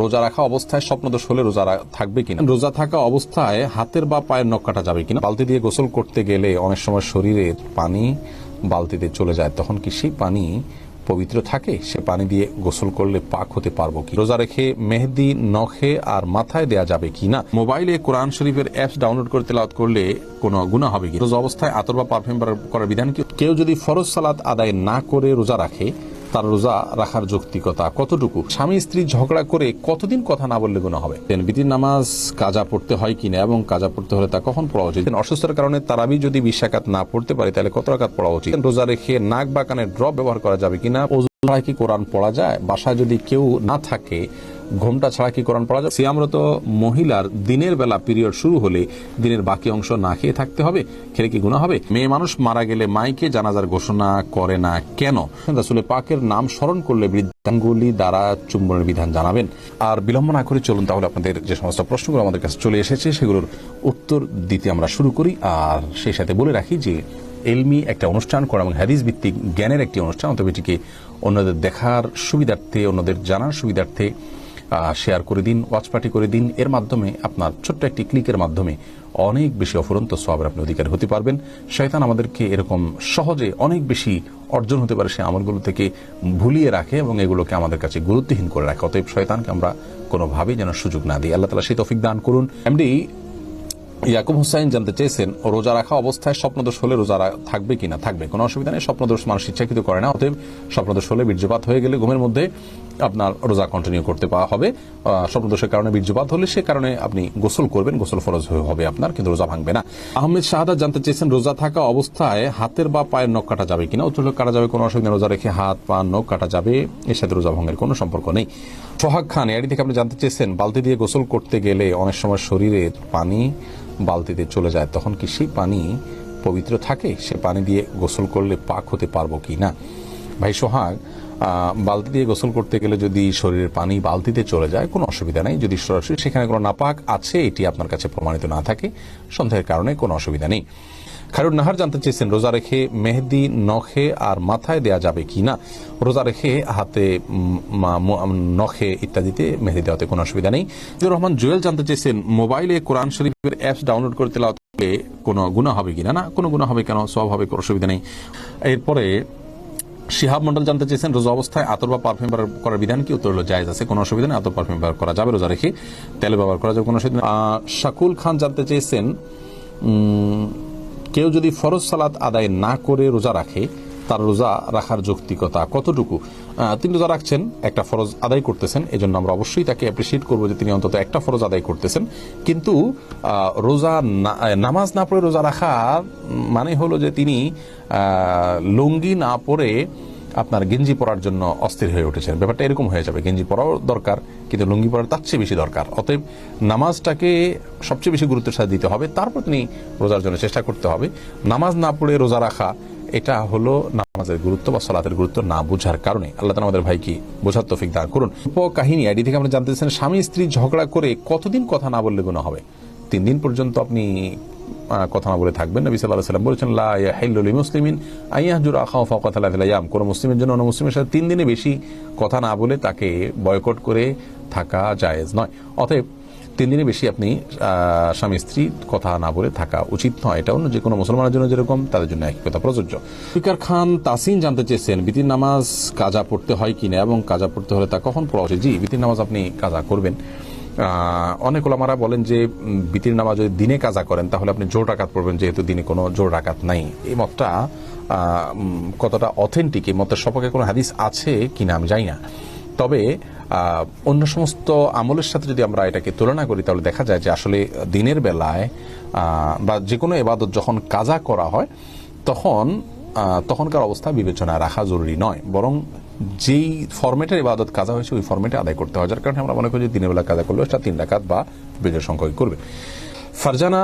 রোজা রাখা অবস্থায় স্বপ্নদোষ হলে রোজা থাকবে কিনা, রোজা থাকা অবস্থায় হাতের বা পায়ের নখ কাটা যাবে কিনা, বালতি দিয়ে গোসল করতে গেলে অনেক সময় শরীরের পানি বালতিতে চলে যায়, তখন কি সেই পানি পবিত্র থাকে? সে পানি দিয়ে গোসল করলে পাক হতে পারবো কি? রোজা রেখে মেহেদি নখে আর মাথায় দেয়া যাবে কিনা? মোবাইলে কোরআন শরীফের অ্যাপস ডাউনলোড করে তেলাওয়াত করলে কোনো গুনাহ হবে কি? রোজা অবস্থায় আতর বা পারফিউম করার বিধান কি? কেউ যদি ফরজ সালাত আদায় না করে রোজা রাখে, তার রোজা রাখার যৌক্তিকতা কতটুকু? স্বামী স্ত্রী ঝগড়া করে কতদিন কথা না বললে গুনাহ হবে? বিতির নামাজ কাজা পড়তে হয় কিনা এবং কাজা পড়তে হলে তা কখন পড়া উচিত? অসুস্থতার কারণে তারাবি যদি 20 রাকাত না পড়তে পারে তাহলে কত রাকাত পড়া উচিত? রোজা রেখে নাক বা কানের ড্রপ ব্যবহার করা যাবে কিনা? ওযু ছাড়া কি কোরআন পড়া যায়? বাসায় যদি কেউ না থাকে, ঘোমটা ছাড়া কি কোরআন পড়া যায়? সিয়ামরত মহিলার দিনের বেলা পিরিয়ড শুরু হলে দিনের বাকি অংশ না খেয়ে থাকতে হবে, খেলে কি গুনাহ হবে? মেয়ে মানুষ মারা গেলে মাইকে জানাজার ঘোষণা করে না কেন? রাসূল পাকের নাম স্মরণ করলে বৃদ্ধাঙ্গুলি দ্বারা চুম্বনের বিধান জানাবেন। আর বিলম্ব না করে চলুন তাহলে আপনাদের যে সমস্ত প্রশ্নগুলো আমাদের কাছে চলে এসেছে সেগুলোর উত্তর দিতে আমরা শুরু করি। আর সেই সাথে বলে রাখি যে এলমি একটা অনুষ্ঠান করা এবং হাদিস ভিত্তিক জ্ঞানের একটি অনুষ্ঠান, অতএব এটিকে অন্যদের দেখার সুবিধার্থে, অন্যদের জানার সুবিধার্থে শেয়ার করে দিন, ওয়াচ পার্টি করে দিন। এর মাধ্যমে আপনার ছোট্ট একটি ক্লিকের মাধ্যমে অনেক বেশি অফুরন্ত সওয়াবের আপনি অধিকারী হতে পারবেন। শয়তান আমাদেরকে এরকম সহজে অনেক বেশি অর্জন হতে পারে সে আমলগুলো থেকে ভুলিয়ে রাখে এবং এগুলোকে আমাদের কাছে গুরুত্বহীন করে রাখে। অতএব শয়তানকে আমরা কোনোভাবেই যেন সুযোগ না দিই। আল্লাহ তাআলা সেই তৌফিক দান করুন। এমডি ইয়াকুব হোসাইন জানতে চেয়েছেন, রোজা রাখা অবস্থায় স্বপ্নদোষ হলে রোজা থাকবে কিনা? থাকবে, কোনো অসুবিধা নেই। স্বপ্নদোষ মানুষ ইচ্ছাকৃত করে না, অতএব স্বপ্নদোষ হলে বীর্যপাত হয়ে গেলে ঘুমের মধ্যে আপনার রোজা কন্টিনিউ করতে পাওয়া হবে। স্বপ্নদোষের কারণে বীর্যপাত হলে সে কারণে আপনি গোসল করবেন, গোসল ফরজ হবে আপনার, কিন্তু রোজা ভাঙবে না। আহমেদ শাহাদাত জানতে চেয়েছেন, রোজা থাকা অবস্থায় হাতের বা পায়ের নখ কাটা যাবে কিনা? উত্তর কাটা যাবে, কোনো অসুবিধা। রোজা রেখে হাত পা নখ কাটা যাবে, এর সাথে রোজা ভঙ্গের কোনো সম্পর্ক নেই। সোহাগ খান এডি থেকে আপনি জানতে চেয়েছেন, বালতি দিয়ে গোসল করতে গেলে অনেক সময় শরীরের পানি বালতিতে চলে যায়, তখন কি সেই পানি পবিত্র থাকে? সে পানি দিয়ে গোসল করলে পাক হতে পারবো কি না? ভাই সোহাগ, বালতি দিয়ে গোসল করতে গেলে যদি শরীরের পানি বালতিতে চলে যায় কোনো অসুবিধা নেই। যদি সরাসরি সেখানে কোনো নাপাক আছে এটি আপনার কাছে প্রমাণিত না থাকে, সন্দেহের কারণে কোনো অসুবিধা নেই। খায়রুন নাহার জানতে চেয়েছেন, রোজা রেখে মেহেদি নখে আর মাথায় দেয়া যাবে কিনা? রোজা রেখে হাতে, নখে ইত্যাদিতে মেহেদি দেওয়াতে কোনো অসুবিধা নেই। রহমান জুয়েল জানতে চেয়েছেন, মোবাইলে কোরআন শরীফের অ্যাপস ডাউনলোড করে তেলাওয়াত করলে কোনো গুনাহ হবে কিনা? না, কোনো গুনাহ হবে কেন, সওয়াব হবে, কোনো অসুবিধা নেই। এরপরে শিহাব মন্ডল জানতে চেয়েছেন, রোজা অবস্থায় আতর বা পারফিউম করার বিধান কি? উত্তর হলো জায়েজ আছে, কোনো অসুবিধা নেই। আতর পারফিউম ব্যবহার করা যাবে, রোজা রেখে তেল ব্যবহার করা যাবে, কোনো অসুবিধা নেই। শাকুল খান জানতে চেয়েছেন, কেউ যদি ফরজ সালাত আদায় না করে রোজা রাখে, তার রোজা রাখার যৌক্তিকতা কতটুকু? তিনি রোজা রাখছেন, একটা ফরজ আদায় করতেছেন, এজন্য আমরা অবশ্যই তাকে অ্যাপ্রিসিয়েট করবো যে তিনি অন্তত একটা ফরজ আদায় করতেছেন। কিন্তু রোজা নামাজ না পড়ে রোজা রাখা মানে হলো যে তিনি লুঙ্গি না পরে আপনার গেঞ্জি পরার জন্য অস্থির হয়ে উঠেছেন। ব্যাপারটা এরকম হয়ে যাবে, গেঞ্জি পরাও দরকার কিন্তু লুঙ্গি পরার তার চেয়ে বেশি দরকার। অতএব নামাজটাকে সবচেয়ে বেশি গুরুত্বের সাথে দিতে হবে, তারপর তিনি রোজার জন্য চেষ্টা করতে হবে। নামাজ না পড়ে রোজা রাখা এটা হলো নামাজের গুরুত্ব বা সালাতের গুরুত্ব না বুঝার কারণে। আল্লাহ তাআলা আমাদের ভাইকে বোঝার তৌফিক দান করুন। কাহিনী আইডি থেকে আমরা জানতে চাচ্ছেন, স্বামী স্ত্রী ঝগড়া করে কতদিন কথা না বললে গুনাহ হবে? 3 দিন পর্যন্ত আপনি কথা না বলে থাকবেন। নবী সাল্লাল্লাহু আলাইহি ওয়াসাল্লাম বলেছেন, লা ইয়াহিল্লু লিমুসলিমিন আইয়াহজুরা আখাহু ফাওকা 3 আইয়াম। কোন মুসলিমের জন্য অন্য মুসলিমের সাথে 3 দিনে বেশি কথা না বলে তাকে বয়কট করে থাকা জায়েজ নয়। অতএব 3 দিনে বেশি আপনি স্বামী স্ত্রী কথা না বলে থাকা উচিত নয়। এটা অন্য যে কোনো মুসলমানের জন্য যেরকম, তাদের জন্য একই কথা প্রযোজ্য। ফিকার খান তাসিন জানতে চেয়েছেন, বিতির নামাজ কাজা পড়তে হয় কিনা এবং কাজা পড়তে হলে তা কখন পড়া উচিত? জি, বিতির নামাজ আপনি কাজা করবেন। অনেক ওলামারা বলেন যে বিতির নামাজ যদি দিনে কাজা করেন তাহলে আপনি জোর রাকাত পড়বেন, যেহেতু দিনে কোনো জোর রাকাত নাই। এই মতটা কতটা অথেন্টিক, এই মতের সপক্ষে কোনো হাদিস আছে কিনা আমি জানি না। তবে অন্য সমস্ত আমলের সাথে যদি আমরা এটাকে তুলনা করি তাহলে দেখা যায় যে আসলে দিনের বেলায় বা যে কোনো ইবাদত যখন কাজা করা হয় তখনকার অবস্থা বিবেচনায় রাখা জরুরি নয়, বরং যেই ফরম্যাটের ইবাদত কাজা হয়েছে ওই ফরম্যাটে আদায় করতে হয়। যার কারণে আমরা মনে করি যে দিনের বেলা কাজা করলে সেটা 3 রাকাত বা বেজর সংখ্যক করবে। ফারজানা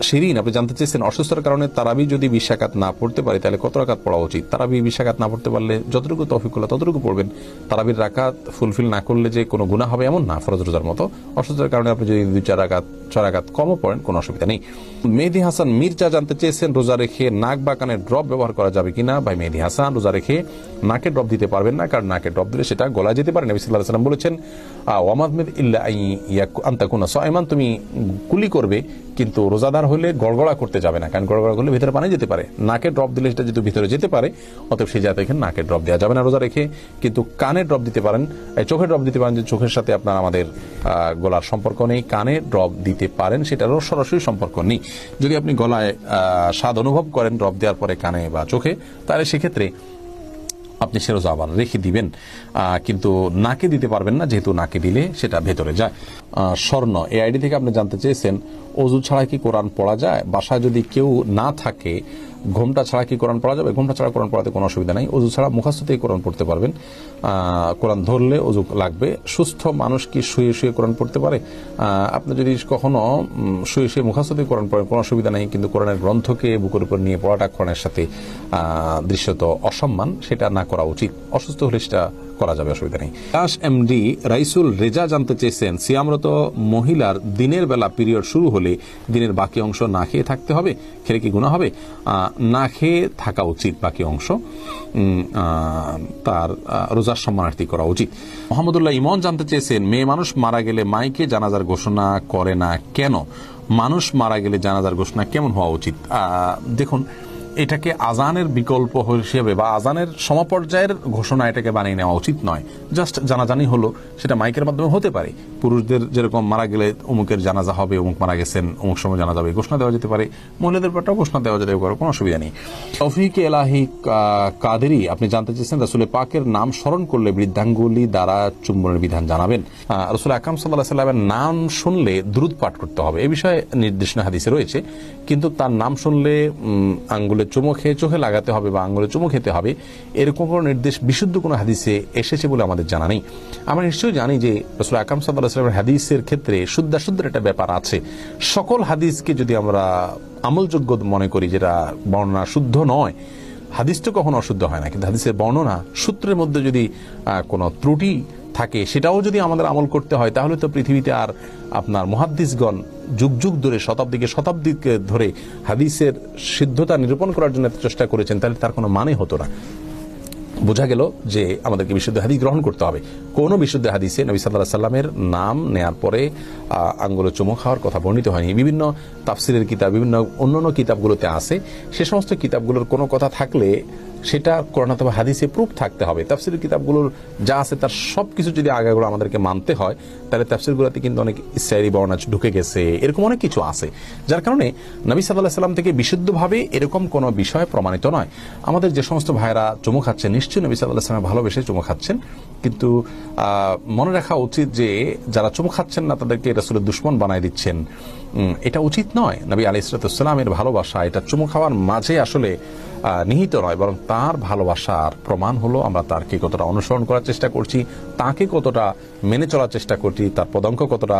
শিরিন, আপনি জানতে চেয়েছেন অসুস্থতার কারণে তারাবি যদি 20 রাকাত না পড়তে পারে তাহলে কত রাকাত পড়া উচিত? তারাবি 20 রাকাত না পড়তে পারলে যতটুকু তৌফিকুল্লাহ ততটুকু পড়বেন। তারাবির রাকাত ফুলফিল না করলে যে কোনো গুনাহ হবে এমন না, ফরজ রোজার মতো। অসুস্থতার কারণে আপনি যদি 2-4 রাকাত 6 রাকাত কমও পড়েন কোনো অসুবিধা নেই। মেহেদি হাসান মির্জা জানতে চেয়েছেন রোজা রেখে নাক বা কানের ড্রপ ব্যবহার করা যাবে কিনা। ভাই মেহেদি হাসান, রোজা রেখে নাকে ড্রপ দিতে পারবেন না, কারণ নাকে ড্রপ দিলে সেটা গলায় যেতে পারে। নবী সাল্লাল্লাহু আলাইহি ওয়াসাল্লাম বলেছেন ওয়ামাদমিদ ইল্লা আন তাকুনা সাইমান, তুমি কুলি করবে কিন্তু রোজাদার হলে গড়গড়া করতে যাবে না, কারণ গড়গড়া করলে ভিতরে পানি যেতে পারে। নাকে ড্রপ দিলে সেটা যেহেতু ভিতরে যেতে পারে, অতএব সেই জায়গায় এখানে নাকে ড্রপ দেওয়া যাবে না রোজা রেখে। কিন্তু কানে ড্রপ দিতে পারেন, চোখে ড্রপ দিতে পারেন, যে চোখের সাথে আপনার আমাদের গলার সম্পর্ক নেই, কানে ড্রপ দিতে পারেন, সেটারও সরাসরি সম্পর্ক নেই। যদি আপনি গলায় স্বাদ অনুভব করেন ড্রপ দেওয়ার পরে কানে বা চোখে, তাহলে সেক্ষেত্রে আপনি সে রোজা আবার রেখে দিবেন, কিন্তু নাকে দিতে পারবেন না, যেহেতু নাকে দিলে সেটা ভেতরে যায়। স্বর্ণ এই আইডি থেকে আপনি জানতে চেয়েছেন ওযু ছাড়া কি কোরআন পড়া যায়? বাসায় যদি কেউ না থাকে, ঘোমটা ছাড়া কি কোরআন পড়া যাবে? ঘোমটা ছাড়া কোরআন পড়াতে কোনো অসুবিধা নাই। ওযু ছাড়া মুখস্থতেই কোরআন পড়তে পারবেন। কোরআন ধরলে ওযু লাগবে। সুস্থ মানুষ কি শুয়ে শুয়ে কোরআন পড়তে পারে? আপনি যদি কখনো শুয়ে শুয়ে মুখস্থতেই কোরআন পড়েন কোনো অসুবিধা নেই, কিন্তু কোরআনের গ্রন্থকে বুকের উপর নিয়ে পড়াটা কোরআনের সাথে দৃশ্যত অসম্মান, সেটা না করা উচিত। অসুস্থ হলে সেটা করা যাবে, অসুবিধা নেই। দাস এমডি রাইসুল রেজা জানতে চেয়েছেন সিয়ামরত মহিলার দিনের বেলা পিরিয়ড শুরু হলে দিনের বাকি অংশ না খেয়ে থাকতে হবে, খেলে কি গুনাহ হবে? না খেয়ে থাকা উচিত বাকি অংশ, তার রোজার সম্মানার্থী করা উচিত। মোহাম্মদুল্লাহ ইমন জানতে চেয়েছেন মেয়ে মানুষ মারা গেলে মাইকে জানাজার ঘোষণা করে না কেন? মানুষ মারা গেলে জানাজার ঘোষণা কেমন হওয়া উচিত? দেখুন, এটাকে আজানের বিকল্প হিসেবে বা আজানের সমপর্যায়ের ঘোষণা এটাকে বানিয়ে নেওয়া উচিত নয়। জাস্ট জানাজানি হলো, সেটা মাইকের মাধ্যমে হতে পারে। পুরুষদের যেরকম মারা গেলে অমুকের জানাজা হবে, অমুক মারা গেছেন, অমুক সময় জানা যাবে, ঘোষণা দেওয়া যেতে পারে। মহিলাদের ব্যাপারটাও ঘোষণা দেওয়া যেতে পারে, কোনো অসুবিধা নেই। তৌফিক এলাহি কাদেরি আপনি জানতে চেয়েছেন রাসূল পাকের নাম স্মরণ করলে বৃদ্ধাঙ্গুলি দ্বারা চুম্বনের বিধান জানাবেন। রাসূল আকরাম সাল্লাল্লাহু আলাইহি ওয়াসাল্লামের নাম শুনলে দ্রুত পাঠ করতে হবে, এ বিষয়ে নির্দেশনা হাদিসে রয়েছে। কিন্তু তার নাম শুনলে আঙ্গুলে চুমো খেয়ে চোখে লাগাতে হবে বা আঙ্গুলে চুমো খেতে হবে, এরকম কোনো নির্দেশ বিশুদ্ধ কোনো হাদিসে এসেছে বলে আমাদের জানা নেই। আমরা নিশ্চয়ই জানি যে রাসূল আকরাম সাল্লাল্লাহু আলাইহি ওয়াসাল্লামের হাদিসের ক্ষেত্রে শুদ্ধাশুদ্ধের একটা ব্যাপার আছে। সকল হাদিসকে যদি আমরা আমলযোগ্য মনে করি, যেটা বর্ণনা শুদ্ধ নয়, হাদিস তো কখনো অশুদ্ধ হয় না, কিন্তু হাদিসের বর্ণনা সূত্রের মধ্যে যদি কোনো ত্রুটি থাকে, সেটাও যদি আমাদের আমল করতে হয়, তাহলে তো পৃথিবীতে আর আপনার মুহাদ্দিসগণ যুগ যুগ ধরে শতাব্দীকে ধরে হাদিসের সিদ্ধতা নিরূপণ করার জন্য চেষ্টা করেছেন, তাহলে তার কোনো মানে হতো না। বোঝা গেল যে আমাদেরকে বিশুদ্ধ হাদিস গ্রহণ করতে হবে। কোন বিশুদ্ধ হাদিসে নবী সাল্লাল্লাহু আলাইহি সাল্লামের নাম নেয়ার পরে আঙ্গুলে চুমু খাওয়ার কথা বর্ণিত হয়নি। বিভিন্ন তাফসিরের কিতাব, বিভিন্ন অন্যান্য কিতাবগুলোতে আছে। সে সমস্ত কিতাবগুলোর কোনো কথা থাকলে সেটা কোরআন অথবা হাদিসে প্রুফ থাকতে হবে। তাফসিরের কিতাবগুলোর যা আছে তার সবকিছু যদি আগাগোড়া আমাদেরকে মানতে হয়, তাহলে তাফসিরগুলোতে কিন্তু অনেক ইসরাঈলী বর্ণনা ঢুকে গেছে, এরকম অনেক কিছু আছে, যার কারণে নবী সাল্লাল্লাহু আলাইহি সাল্লাম থেকে বিশুদ্ধভাবে এরকম কোনো বিষয় প্রমাণিত নয়। আমাদের যে সমস্ত ভাইরা চুমু খাচ্ছেন, নিশ্চয়ই নবী সাল্লাল্লাহু আলাইহি সাল্লাম ভালোবেসে চুমু খাচ্ছেন, কিন্তু মনে রাখা উচিত যে যারা চুমু খাচ্ছেন না তাদেরকে রাসূলের দুশমন বানায় দিচ্ছেন, এটা উচিত নয়। নবী আলাইহিস সালামের ভালোবাসা এটা চুমু খাওয়ার মাঝে আসলে নিহিত নয়, বরং তার ভালোবাসার প্রমাণ হলো আমরা তারকে কতটা অনুসরণ করার চেষ্টা করছি, তাকে কতটা মেনে চলার চেষ্টা করছি, তার পদাঙ্ক কতটা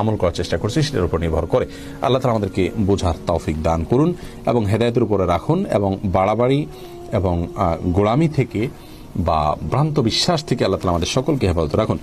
আমল করার চেষ্টা করছি, সেটার উপর নির্ভর করে। আল্লাহ তাআলা আমাদেরকে বোঝার তৌফিক দান করুন এবং হেদায়েতের উপরে রাখুন, এবং বাড়াবাড়ি এবং গোলামি থেকে বা ভ্রান্ত বিশ্বাস থেকে আল্লাহ তাআলা আমাদের সকলকে হেফাজত রাখুন।